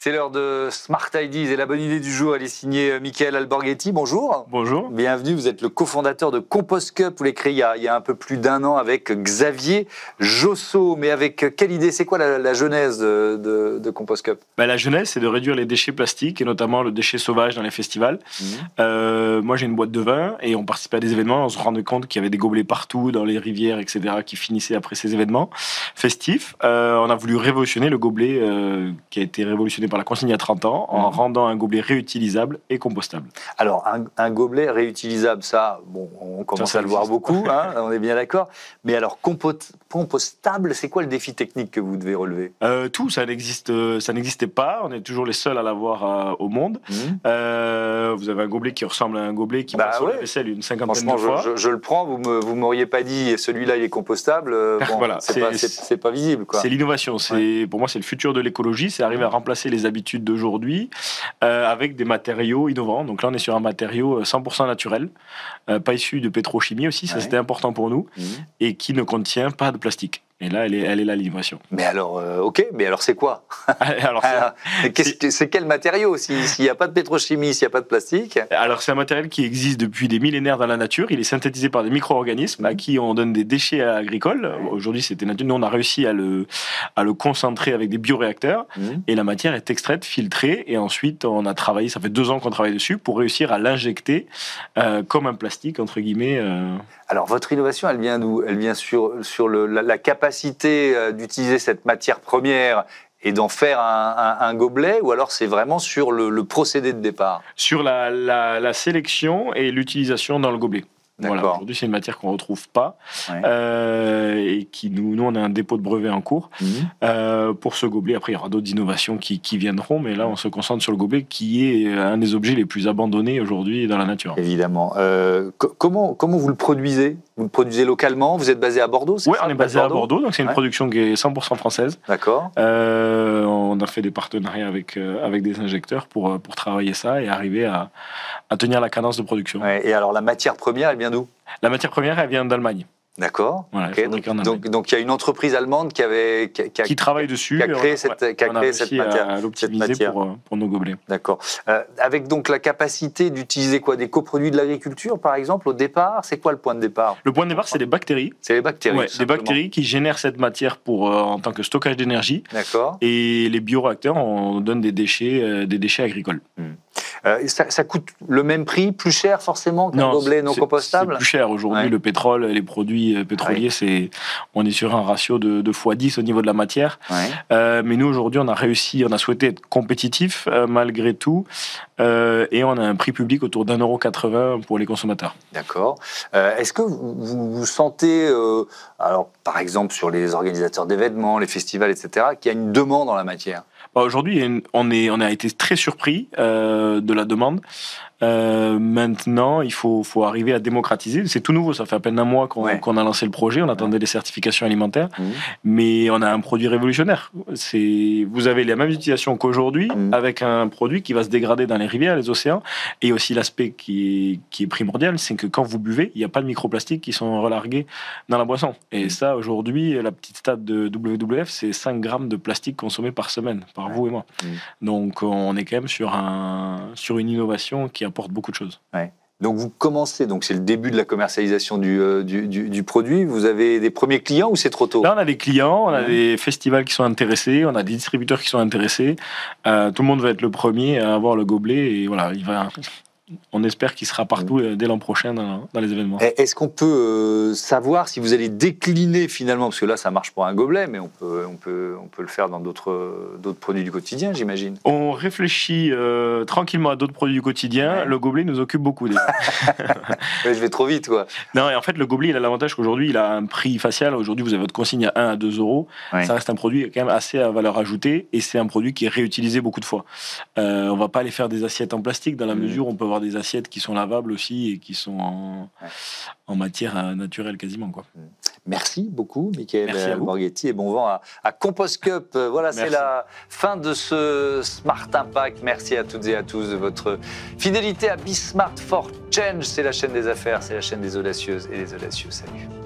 C'est l'heure de Smart Ideas et la bonne idée du jour, elle est signée Michael Alborghetti. Bonjour. Bonjour. Bienvenue, vous êtes le cofondateur de Compost Cup. Vous l'avez créé il y a un peu plus d'un an avec Xavier Josso. Mais avec quelle idée? C'est quoi la genèse de Compost Cup? La genèse, c'est de réduire les déchets plastiques et notamment le déchet sauvage dans les festivals. Moi, j'ai une boîte de vin et on participait à des événements. On se rendait compte qu'il y avait des gobelets partout, dans les rivières, etc., qui finissaient après ces événements festifs. On a voulu révolutionner le gobelet qui a été révolutionné par la consigne il y a 30 ans en rendant un gobelet réutilisable et compostable. Alors, un gobelet réutilisable, ça, bon, on commence à le voir beaucoup, hein, on est bien d'accord. Mais alors, compostable, c'est quoi le défi technique que vous devez relever? Tout, ça n'existait pas. On est toujours les seuls à l'avoir au monde. Vous avez un gobelet qui ressemble à un gobelet qui passe sur la vaisselle une cinquantaine de fois. Je le prends, vous m'auriez pas dit celui-là il est compostable. Bon, voilà, c'est pas visible, quoi. C'est l'innovation. Pour moi, c'est le futur de l'écologie. C'est arriver à remplacer les habitudes d'aujourd'hui avec des matériaux innovants. Donc là, on est sur un matériau 100% naturel, pas issu de pétrochimie aussi. Ça, c'était important pour nous et qui ne contient pas de plastique. Et là, elle est là l'innovation. Mais alors, mais alors c'est quoi? C'est quel matériau s'il n'y a pas de pétrochimie, s'il n'y a pas de plastique? Alors, c'est un matériel qui existe depuis des millénaires dans la nature. Il est synthétisé par des micro-organismes à qui on donne des déchets agricoles. Aujourd'hui, c'était nature. Nous, on a réussi à le concentrer avec des bioréacteurs. Et la matière est extraite, filtrée. Et ensuite, on a travaillé, ça fait 2 ans qu'on travaille dessus, pour réussir à l'injecter comme un plastique, entre guillemets. Alors, votre innovation, elle vient d'où? Elle vient sur la capacité d'utiliser cette matière première et d'en faire un gobelet, ou alors c'est vraiment sur le procédé de départ? Sur la sélection et l'utilisation dans le gobelet. Voilà, aujourd'hui, c'est une matière qu'on ne retrouve pas et qui, nous, on a un dépôt de brevet en cours pour ce gobelet. Après, il y aura d'autres innovations qui viendront, mais là, on se concentre sur le gobelet qui est un des objets les plus abandonnés aujourd'hui dans la nature. Évidemment. Comment vous le produisez? Vous le produisez localement? Vous êtes basé à Bordeaux? Oui, on est basé à Bordeaux, donc c'est une production qui est 100% française. D'accord. On a fait des partenariats avec des injecteurs pour travailler ça et arriver à tenir la cadence de production. Ouais, et alors, la matière première, elle vient d'où? La matière première, elle vient d'Allemagne. D'accord. Voilà, donc il y a une entreprise allemande qui travaille dessus, qui a créé cette matière. À l'optimiser pour nos gobelets. D'accord. Avec donc la capacité d'utiliser quoi? Des coproduits de l'agriculture, par exemple, au départ? C'est quoi le point de départ? Le point de départ, c'est les bactéries. C'est les bactéries. Ouais, des bactéries qui génèrent cette matière en tant que stockage d'énergie. D'accord. Et les bioréacteurs, on donne des déchets agricoles. Ça coûte le même prix, plus cher forcément qu'un gobelet non compostable? C'est plus cher aujourd'hui. Le pétrole, les produits pétroliers, on est sur un ratio de x10 au niveau de la matière. Mais nous, aujourd'hui, on a souhaité être compétitif malgré tout. Et on a un prix public autour d'1,80 € pour les consommateurs. D'accord. Est-ce que vous sentez, alors, par exemple sur les organisateurs d'événements, les festivals, etc., qu'il y a une demande en la matière? Aujourd'hui, on a été très surpris de la demande. Maintenant, il faut arriver à démocratiser. C'est tout nouveau, ça fait à peine un mois qu'on a lancé le projet. On attendait les certifications alimentaires, mais on a un produit révolutionnaire. Vous avez la même utilisation qu'aujourd'hui, avec un produit qui va se dégrader dans les rivières, les océans, et aussi l'aspect qui est primordial, c'est que quand vous buvez, il n'y a pas de microplastiques qui sont relargués dans la boisson. Et ça, aujourd'hui, la petite stat de WWF, c'est 5 grammes de plastique consommés par semaine, par vous et moi. Donc, on est quand même sur une innovation qui apporte beaucoup de choses. Donc vous commencez, donc c'est le début de la commercialisation du produit. Vous avez des premiers clients ou c'est trop tôt? Là, on a des clients, on a des festivals qui sont intéressés, on a des distributeurs qui sont intéressés. Tout le monde va être le premier à avoir le gobelet et voilà, on espère qu'il sera partout dès l'an prochain dans les événements. Est-ce qu'on peut savoir si vous allez décliner finalement, parce que là ça marche pour un gobelet, mais on peut le faire dans d'autres produits du quotidien, j'imagine. On réfléchit tranquillement à d'autres produits du quotidien. Le gobelet nous occupe beaucoup. Je vais trop vite, quoi. Non, et en fait, le gobelet, il a l'avantage qu'aujourd'hui, il a un prix facial. Aujourd'hui, vous avez votre consigne à 1 à 2 €. Ça reste un produit quand même assez à valeur ajoutée, et c'est un produit qui est réutilisé beaucoup de fois. On va pas aller faire des assiettes en plastique, dans la mesure où on peut avoir des assiettes qui sont lavables aussi et qui sont en matière naturelle quasiment, quoi. Merci beaucoup, Michael Alborghetti, et bon vent à Compost Cup. Voilà, c'est la fin de ce Smart Impact. Merci à toutes et à tous de votre fidélité à Be Smart for Change. C'est la chaîne des affaires, c'est la chaîne des audacieuses et des audacieux. Salut.